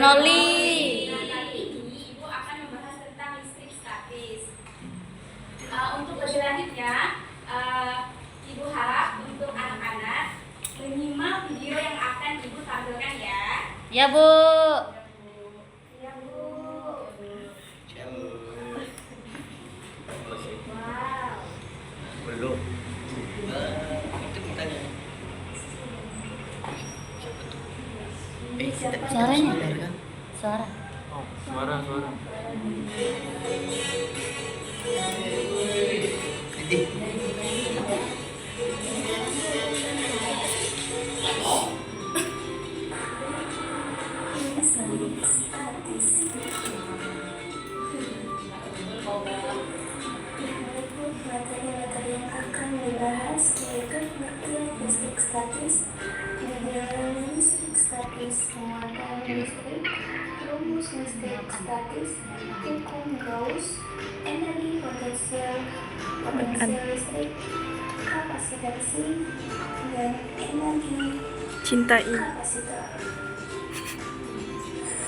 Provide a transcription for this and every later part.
Loli. Nah, kali ini Ibu akan membahas tentang listrik statis. Untuk lebih lanjutnya, Ibu harap untuk anak-anak menyimak video yang akan Ibu tampilkan ya. Ya, Bu. Ya, Bu. Wow. Belum. Itu pertanyaan. Suaranya. Suara. Oh, suara. Materi-materi yang akan dibahas yaitu pengertian listrik statis, penjelasan listrik statis, penguatan listrik, rumus listrik statis, hukum Gauss, energi potensial listrik, kapasitansi, dan energi Cintai. kapasitor.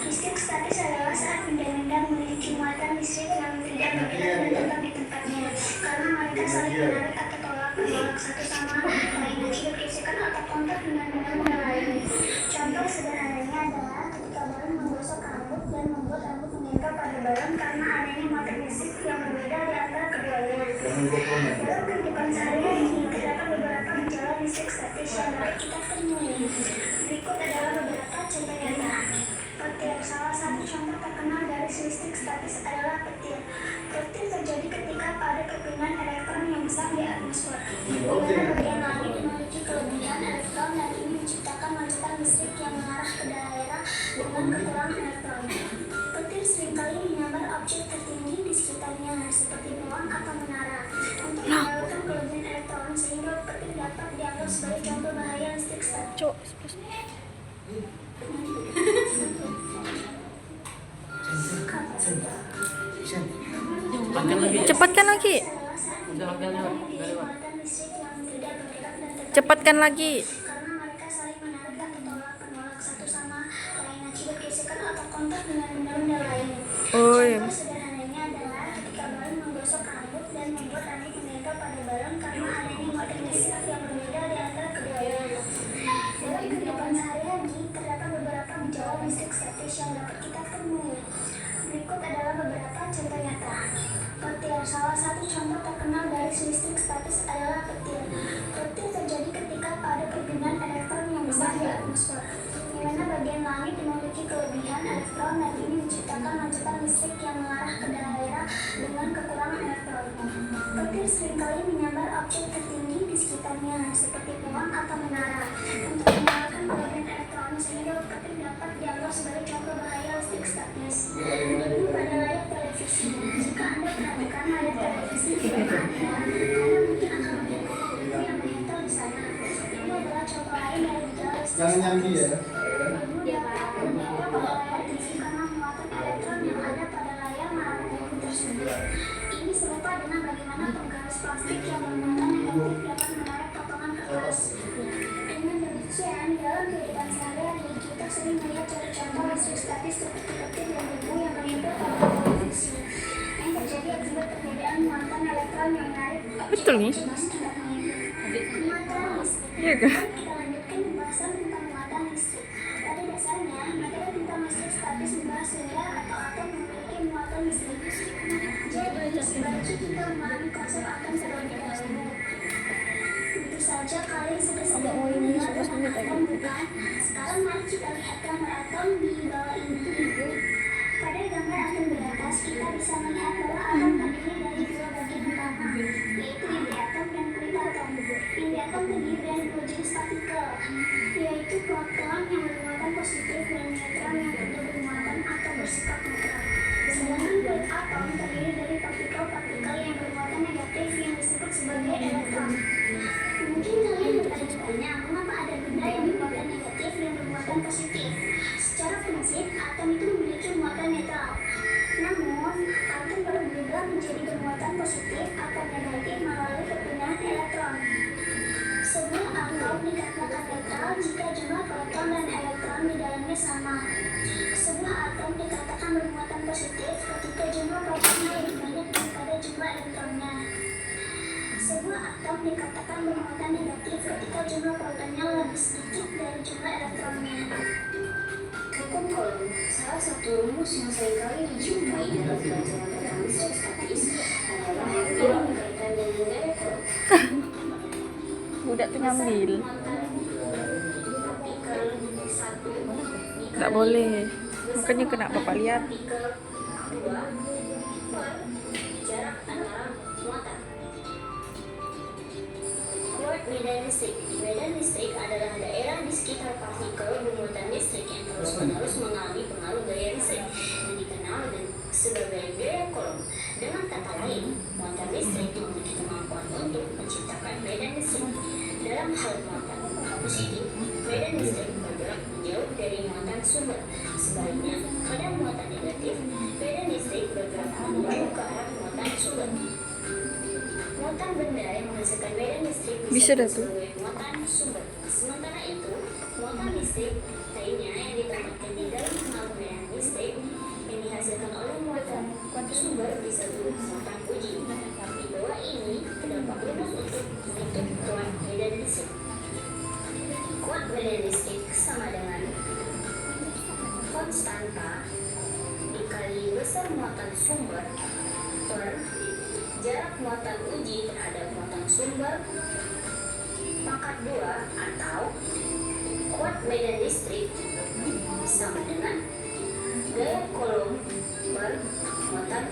Listrik statis adalah saat benda-benda memiliki muatan listrik yang tidak bergerak dan tetap di tempatnya karena mereka saling menarik atau tolak-menolak satu sama lain dan tidak bergesekan atau kontak dengan benda-benda lain. Contoh sederhananya adalah ketika balon menggosok rambut dan membuat rambut menempel pada balon karena adanya muatan listrik yang berbeda di antara keduanya. Dalam kehidupan sehari-hari terdapat beberapa gejala listrik statis yang dapat kita temui. Berikut adalah beberapa contoh nyata. Petir. Salah satu contoh terkenal dari listrik statis adalah petir. Petir terjadi ketika pada perpindahan elektron yang besar di atmosfer. Di mana bagian langit memiliki kelebihan elektron dan ini menciptakan loncatan listrik yang mengarah ke daerah dengan kekurangan elektron. Petir seringkali menyambar objek tertinggi di sekitarnya seperti pohon atau menara untuk menyalurkan kelebihan elektron sehingga petir dapat dianggap sebagai contoh bahaya listrik statis. Cepatkan lagi. Cepatkan lagi. Karena mereka saling menarik atau tolak-menolak satu sama lain akibat gesekan atau kontak dengan benda-benda lain. Oh, iya. Contoh sederhananya adalah ketika balon menggosok rambut dan membuat rambut menempel pada balon karena adanya muatan listrik yang berbeda di antara keduanya. Dalam kehidupan sehari-hari terdapat beberapa gejala listrik statis yang dapat kita temui. Berikut adalah beberapa contoh nyata. Petir. Salah satu contoh terkenal dari listrik statis adalah petir. Petir terjadi ketika pada perpindahan elektron yang besar di atmosfer, di mana bagian langit memiliki kelebihan elektron dan ini menciptakan loncatan listrik yang mengarah ke daerah dengan kekurangan elektron. Petir seringkali menyambar objek tertinggi di sekitarnya seperti pohon atau menara untuk menyalurkan kelebihan elektron sehingga petir dapat dianggap sebagai contoh bahaya listrik statis. Ini pada layar televisi. Jika Anda perhatikan layar televisi di belakang Anda mungkin akan melihat kotak yang menempel di sana. Ini adalah contoh lain dari gejala listrik statis. Ibu dapat menempel pada layar TV karena muatan elektron yang ada pada layar melalui buku tersebut. Ini serupa dengan bagaimana penggaris plastik yang bermuatan negatif dapat menarik potongan kertas. Dengan demikian, dalam kehidupan sehari-hari kita sering melihat contoh listrik statis seperti petir dan debu yang menempel pada televisi. Yang terjadi akibat perbedaan muatan elektron yang menarik Betul nih. muatan listrik. Iya kan? Kita lanjutkan pembahasan tentang muatan listrik. Pada dasarnya, materi tentang listrik statis membahas benda atau atom yang memiliki muatan listrik. Jadi, sebaiknya kita memahami konsep atom terlebih dahulu. Tentu saja kalian sudah sedang mendengar tentang atom, bukan? Sekarang mari kita lihat gambar atom di bawah ini. Pada gambar atom di atas, kita bisa melihat bahwa atom terdiri dari dua bagian utama, yaitu inti atom dan kulit atom. Inti atom terdiri dari dua jenis partikel, yaitu proton yang bermuatan positif dan neutron yang tidak bermuatan atau bersifat netral. Sedangkan kulit atom terdiri dari partikel-partikel yang bermuatan negatif yang disebut sebagai elektron. Mungkin kalian bertanya-tanya, mengapa ada benda yang bermuatan negatif dan bermuatan positif? Secara prinsip, atom itu memiliki muatan netral. Namun, atom berubah menjadi bermuatan positif atau negatif melalui perpindahan elektron. Sebuah atom dikatakan netral jika jumlah proton dan elektron di dalamnya sama. Sebuah atom dikatakan bermuatan positif ketika jumlah protonnya lebih banyak daripada jumlah elektronnya. Sebuah atom dikatakan bermuatan negatif ketika jumlah protonnya lebih sedikit dari jumlah elektronnya. Hukum Coulomb, salah satu rumus yang seringkali dijumpai dalam pelajaran tentang listrik statis adalah yang berkaitan dengan gaya Coulomb. Budak tuh ngambil. Partikel satu Tak boleh. Makanya kena bapak lihat. partikel dua per jarak antara muatan. Kuat medan listrik. Medan listrik adalah daerah di sekitar partikel bermuatan listrik yang terus-menerus mengalami pengaruh gaya listrik yang dikenal sebagai gaya Coulomb. Dengan kata lain, muatan listrik memiliki kemampuan untuk menciptakan medan listrik. Dalam hal muatan positif, medan listrik bergerak menjauh dari muatan sumber. Sebaliknya, pada muatan negatif, medan listrik bergerak menuju ke arah muatan sumber. Muatan benda yang menghasilkan medan listrik Bisa dah tu. sebagai muatan sumber. Sementara itu, muatan listrik lainnya yang ditempatkan di dalam pengaruh medan listrik yang dihasilkan oleh muatan sumber disebut muatan uji. Di bawah ini terdapat rumus untuk bentuk kuat medan listrik. Kuat medan listrik sama dengan konstanta dikali besar muatan sumber per jarak muatan uji terhadap muatan sumber pangkat 2, atau kuat medan listrik sama dengan gaya Coulomb per muatan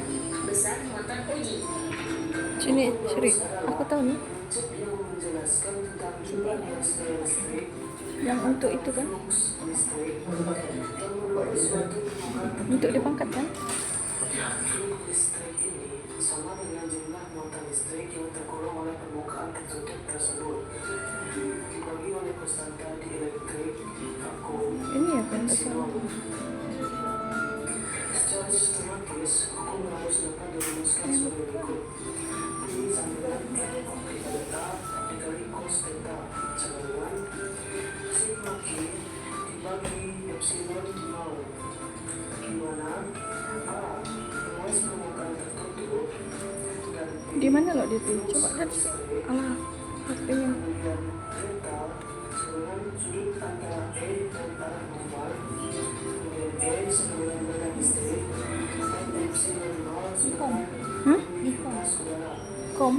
besar muatan uji. Sini, Sri. Aku tahu nih. Yang untuk itu kan? Untuk dipangkat kan? Listrik ini sama dengan jumlah muatan listrik yang tergolong oleh permukaan tertutup tersebut dibagi oleh konstanta dielektrik vakum. Ini ya kan? Secara sistematis, hukum harus dapat dirumuskan sebagai berikut. Ini sama dengan delta dikali cos theta sama dengan sigma Q dibagi epsilon nol, di mana A luas permukaan tertutup dan B Di mana lo dia tuh? Coba lihat sih. Alah, HP-nya. kemudian delta sama dengan sudut antara E dan arah normal, kemudian E sama dengan medan listrik dan epsilon nol sama dengan aktivitas udara. Kom.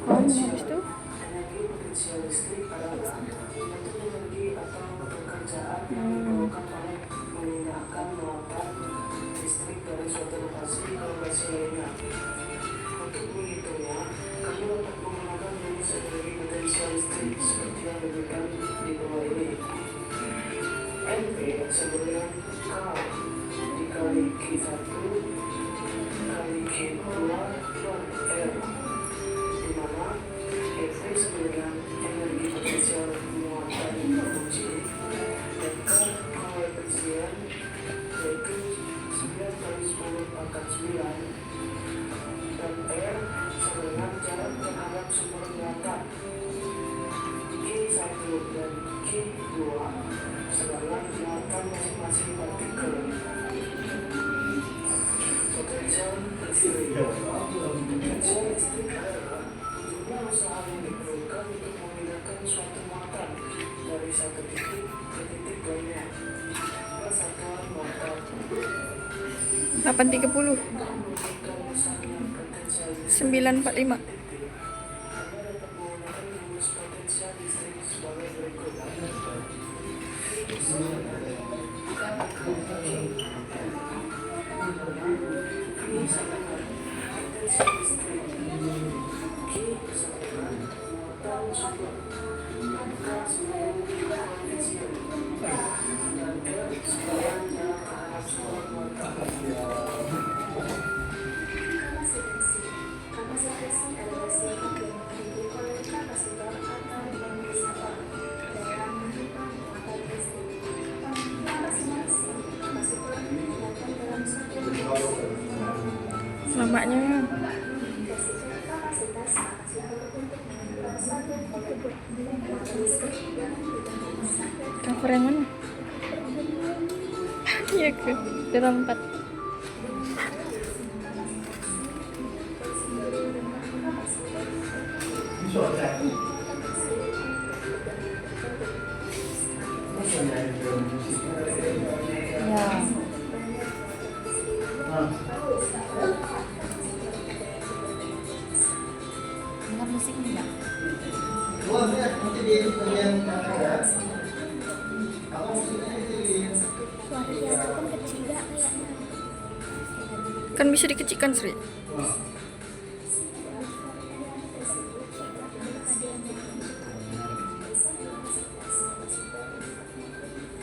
Habis itu? Energi potensial listrik adalah bentuk energi atau pekerjaan yang diperlukan oleh memindahkan muatan listrik dari suatu lokasi ke lokasi lainnya. Untuk menghitungnya, kamu dapat menggunakan rumus energi potensial listrik seperti yang diberikan di bawah ini. NP sama dengan K dikali Q1 kali Q2 per R, di mana F sama dengan energi potensial muatan uji dan K koefisien yaitu 9 kali 10 pangkat 9 dan R sama dengan jarak terhadap sumber muatan. Q1 dan Q2 sebagai muatan masing-masing partikel. Potensial listrik. Potensial listrik adalah jumlah usaha yang diperlukan untuk memindahkan suatu muatan dari satu titik ke titik lainnya. Satuan muatan. 8.30. Menunjukkan usahanya potensial listrik. 9.45. Anda dapat menggunakan rumus potensial listrik sebagai berikut. Kapasitansi adalah suatu yang oleh kapasitor atau kondensator dalam muatan listrik. Masing-masing kapasitor digunakan dalam suatu Namanya kapasitas untuk suatu muatan listrik yang tidak bisa cover yang mana? Iya ke dalam 4. Ya. Dengar musik enggak? Suara piano pun kecil gak kayaknya. Kan bisa dikecilkan, Sri.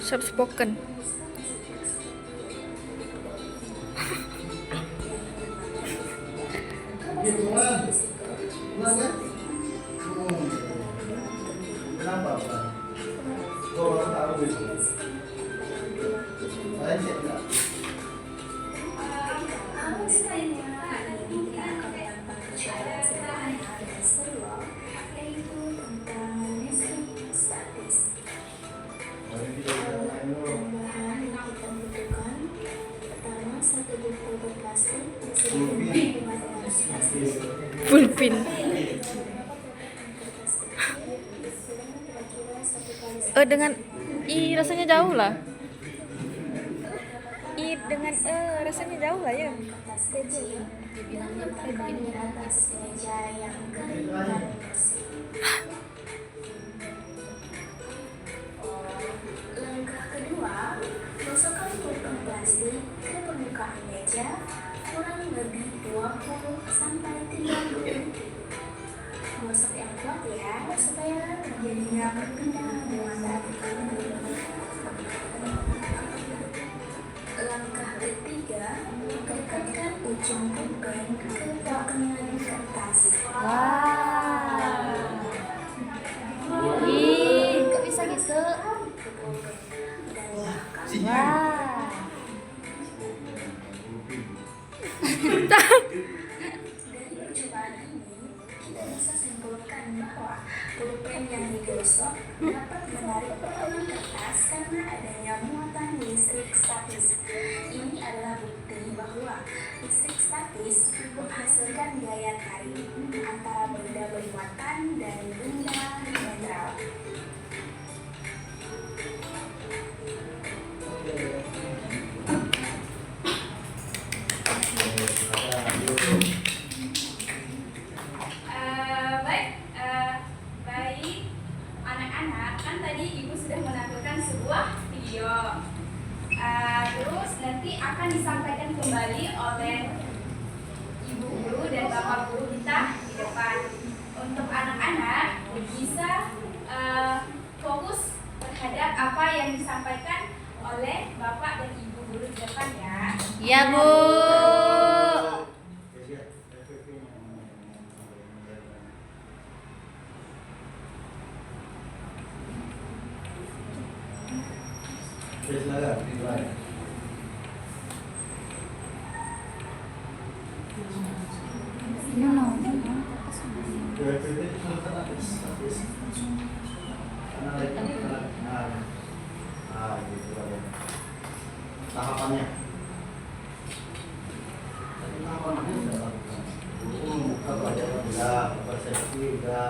Soft spoken. Kenapa? Gua baru tahu itu. Saya cek enggak? Pulpin. Dengan rasanya jauh lah. Dengan rasanya jauh lah ya. Dibilangnya pulpin. Langkah kedua, masukkan pulpen plastik ke permukaan meja kurang lebih 20 sampai 30 detik. Gosok yang kuat ya, supaya terjadinya perpindahan dengan langkah ketiga, dekatkan ujung pulpen ke permukaan kertas. Wah. Ih, kok bisa gitu? Wah. Dari percobaan ini, kita bisa simpulkan bahwa pulpen yang digosok dapat menarik potongan kertas karena adanya muatan listrik statis. Ini adalah bukti bahwa listrik statis menghasilkan gaya tarik antara benda bermuatan dan benda netral. Baik anak-anak, kan tadi ibu sudah menampilkan sebuah video. Terus nanti akan disampaikan kembali oleh ibu guru dan bapak guru kita di depan. Untuk anak-anak bisa fokus terhadap apa yang disampaikan oleh bapak dan ibu guru di depan ya. Iya, Bu. Silakan, dimulai. Tahapannya. Tahapannya sudah lakukan. Buka pelajaran sudah, persepsi sudah.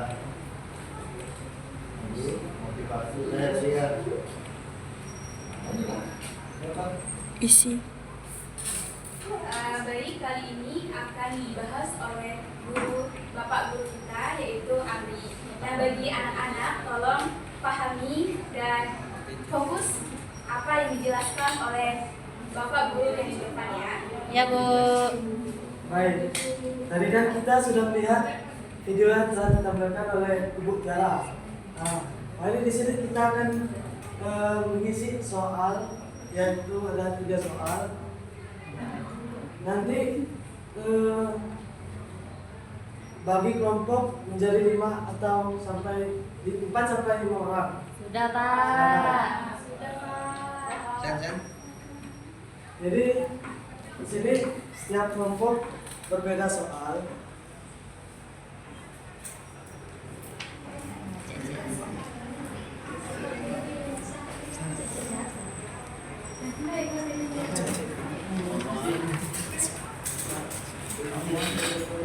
Motivasi saya siap. Isi. Baik, kali ini akan dibahas oleh bapak guru kita yaitu Amri. Nah, bagi anak-anak tolong pahami dan fokus apa yang dijelaskan oleh bapak guru yang di depan ya. Ya, Bu. Baik, tadi kan kita sudah melihat video yang telah ditampilkan oleh Ibu Tiara. Nah, hari di sini kita akan mengisi soal, yaitu ada 3 soal. Nanti bagi kelompok menjadi 5 atau sampai 4 sampai 5 orang. Sudah, Pak. Sen. Jadi di sini setiap kelompok berbeda soal.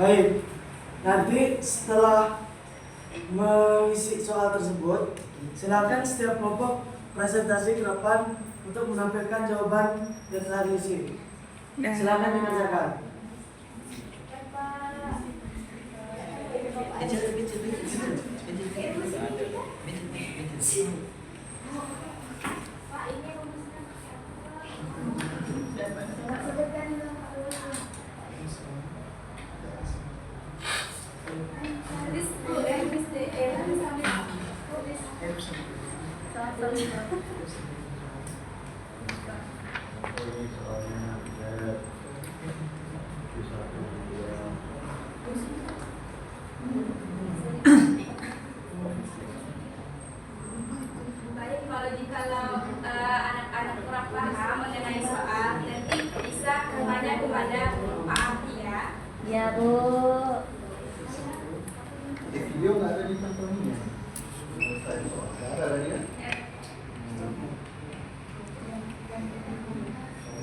Baik, nanti setelah mengisi soal tersebut, silakan setiap kelompok presentasi ke depan untuk menampilkan jawaban yang telah diisi. Silakan dikerjakan. Baik, kalau anak-anak kurang paham mengenai soal, nanti bisa kepada Pak Abdi ya. Ya, Bu. Video nggak ada di tontonnya. Ada lagi ya?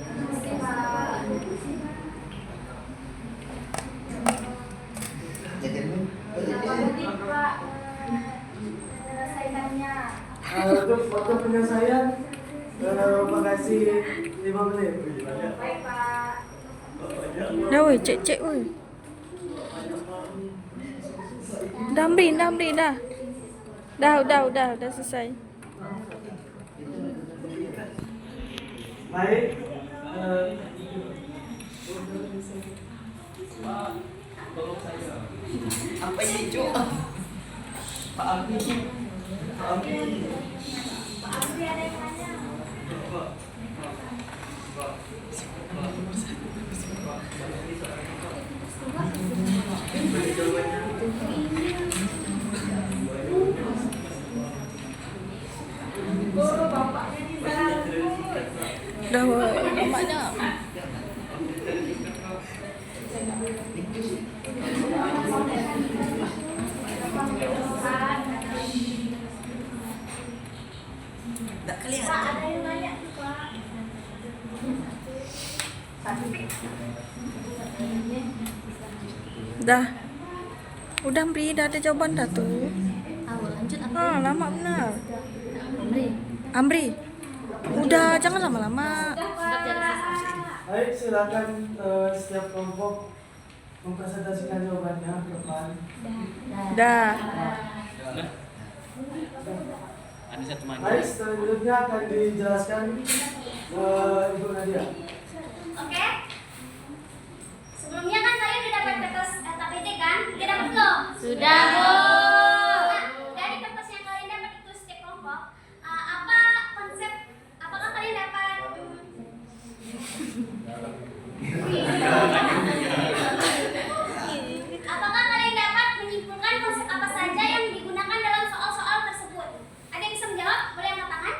Terima kasih, Pak. Pak, menyelesaikannya. Untuk waktu penyelesaian, Bapak kasih 5 menit. Baik, Pak. Dah woi, cek woi. Damri dah. Dah selesai. Baik, Apa ini, Cuk? Pak Abi. Pak Abi. Pak Abdi ada yang nanya. Guru bapaknya di dalam. Dah woi, mamaknya. Tak kelihatan. Pak, ada yang nanya tuh, Pak. Dah. Udah Amri, dah ada jawaban dah tuh. Awal lanjut apa? Lama benar. Amri. Amri. Udah, jangan lama-lama. Sudah jadi selesai. baik silakan setiap kelompok mempresentasikan jawabannya ke depan. Dah. Ada satu Baik, selanjutnya akan dijelaskan Ibu Nadia. Oke. Sebelumnya kan kalian udah dapat kertas KPT kan? Udah dapat belum? Sudah, Bu. Nah, dari kertas yang kalian dapat itu setiap kelompok, apa konsep? Apakah kalian dapat? Apakah kalian dapat menyimpulkan konsep apa saja yang digunakan dalam soal-soal tersebut? Ada yang bisa menjawab? Boleh angkat tangan?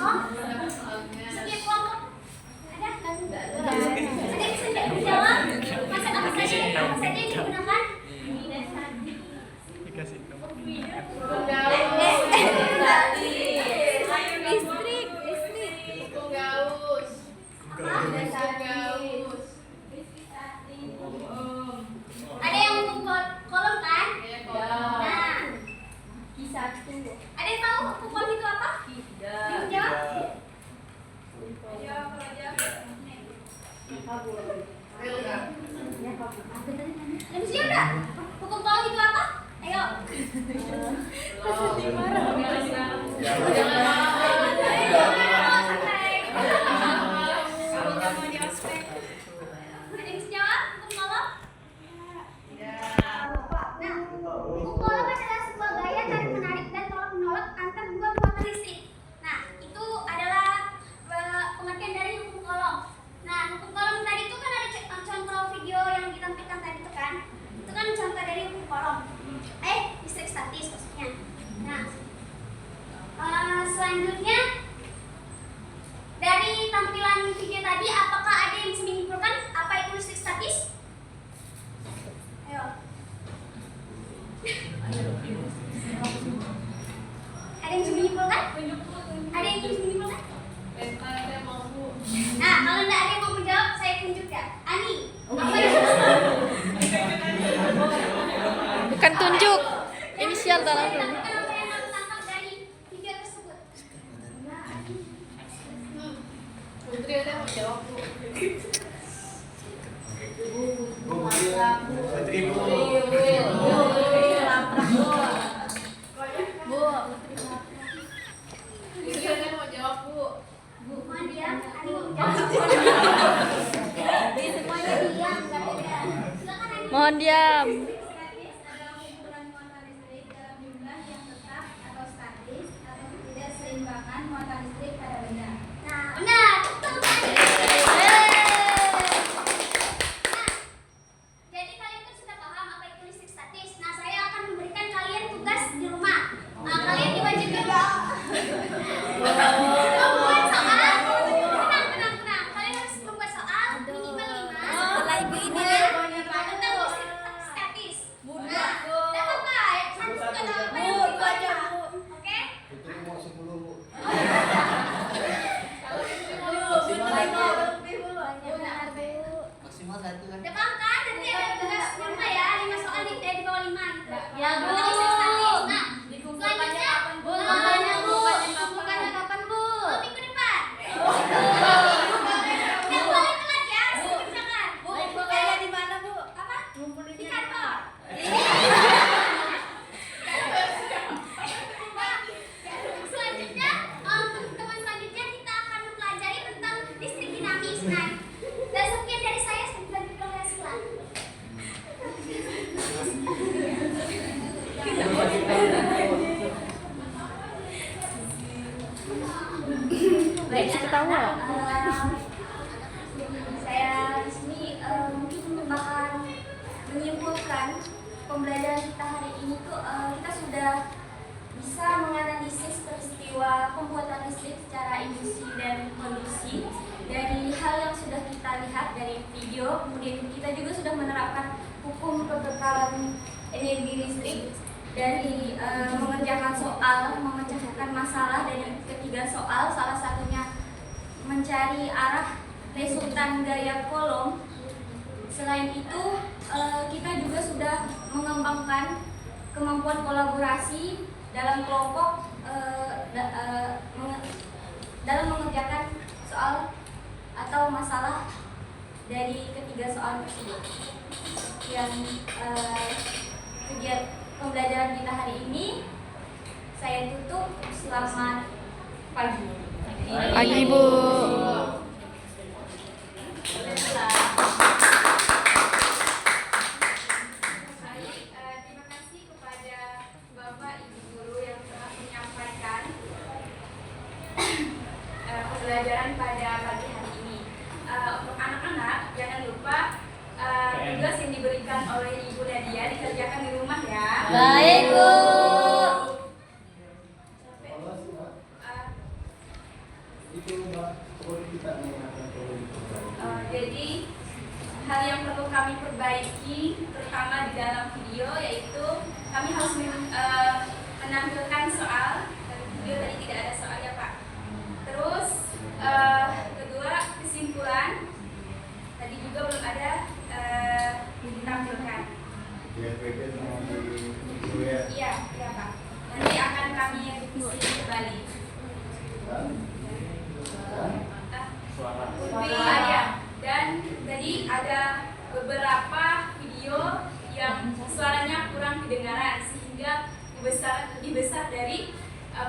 Oh, setiap kelompok ada kan? Ada yang bisa menjawab? Konsep apa saja yang digunakan? Ada yang untuk kolom kan? Nah, ada yang tahu untuk kolom itu apa? Yang jawab? Yang siap enggak? Hukum kolom itu apa? Ayo. Ada yang bisa jawab hukum kolom? Nah, hukum kolom adalah sebuah gaya tarik menarik dan tolak menolak antar dua muatan listrik. Nah, itu adalah pengertian dari hukum kolom. Nah, hukum kolom tadi itu kan ada contoh video yang ditampilkan tadi itu kan? Itu kan contoh dari hukum kolom. Listrik statis maksudnya. Nah, selanjutnya Mohon diam. Statis adalah ukuran muatan listrik dalam jumlah yang tetap atau statis atau ketidakseimbangan muatan listrik pada benda. Nah, benar. Betul sekali. Jadi kalian kan sudah paham apa itu listrik statis. Nah, saya akan memberikan kalian tugas di rumah. Nah, kalian diwajibkan membuat soal. Tenang. Kalian harus membuat soal minimal 5 tentang listrik statis. Nah, dapat nggak? Satu sudah dapat yang itu aja. Oke? Itu mau 10 Bu. Maksimal 1 kan. Udah paham kan? Nanti ada tugas di rumah ya, 5 soal di bawah 5 gitu. Ya, Bu. Tentang listrik statis. Nah, Dikumpulkannya selanjutnya kapan, Bu? makanya, Bu. Dikumpulkannya kapan, Bu? Minggu depan. Nggak boleh telat ya, jangan. Kumpulkannya di mana, Bu? Apa? Ngumpulin Di kantor. Nah, selanjutnya, teman selanjutnya kita akan mempelajari tentang listrik dinamis. Nah, dan sekian dari saya dan Sila. Baik, ketawa. Saya di sini mungkin akan menyimpulkan pembelajaran kita hari ini tuh kita sudah bisa menganalisis peristiwa pembuatan listrik secara industri dan produksi dari hal yang sudah kita lihat dari video. Kemudian kita juga sudah menerapkan hukum kekekalan energi listrik dari mengerjakan soal, memecahkan masalah dari ketiga soal, salah satunya mencari arah resultan gaya kolom. Selain itu, kita juga sudah mengembangkan kemampuan kolaborasi dalam kelompok dalam mengerjakan soal atau masalah dari ketiga soal tersebut. Yang kegiatan pembelajaran kita hari ini saya tutup. Selamat pagi. Pagi, Bu. Terima kasih kepada Bapak Ibu Guru yang telah menyampaikan pembelajaran pada pagi hari ini. Untuk anak-anak jangan lupa tugas yang diberikan oleh Ibu Nadia dikerjakan di rumah ya. Baik, Bu. Itu Mbak, perlu kita mengingatkan perlu diperbaiki. Jadi hal yang perlu kami perbaiki terutama di dalam video yaitu kami harus menampilkan soal. Dari video tadi tidak ada soal ya Pak. Terus kedua kesimpulan tadi juga belum ada ditampilkan. DFPD mau di ya. Iya Pak. Nanti akan kami revisi kembali. Iya. Dan tadi ada beberapa video yang suaranya kurang kedengaran sehingga lebih besar dari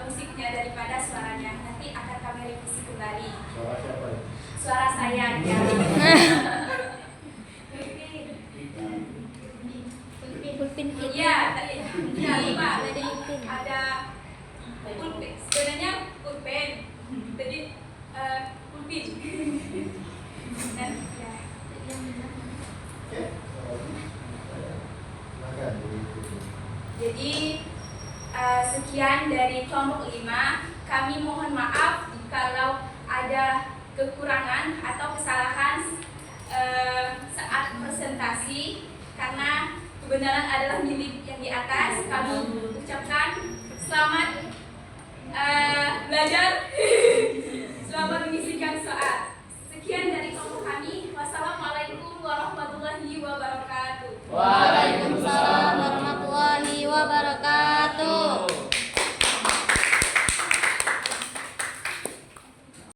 musiknya daripada suaranya. Nanti akan kami revisi kembali. Suara siapa ya? Suara saya ya. Pulpin Iya, tadi ya, lupa. Tadi ada pulpen. Sebenarnya pulpen. Jadi pulpin. Dan ya. Oke. Silakan. Jadi sekian dari kelompok 5. Kami mohon maaf jikalau ada kekurangan atau kesalahan saat presentasi karena kebenaran adalah milik yang di atas. Kami ucapkan selamat belajar, selamat mengisikan soal. Sekian dari kelompok kami. Wassalamualaikum warahmatullahi wabarakatuh. Waalaikumsalam warahmatullahi wabarakatuh.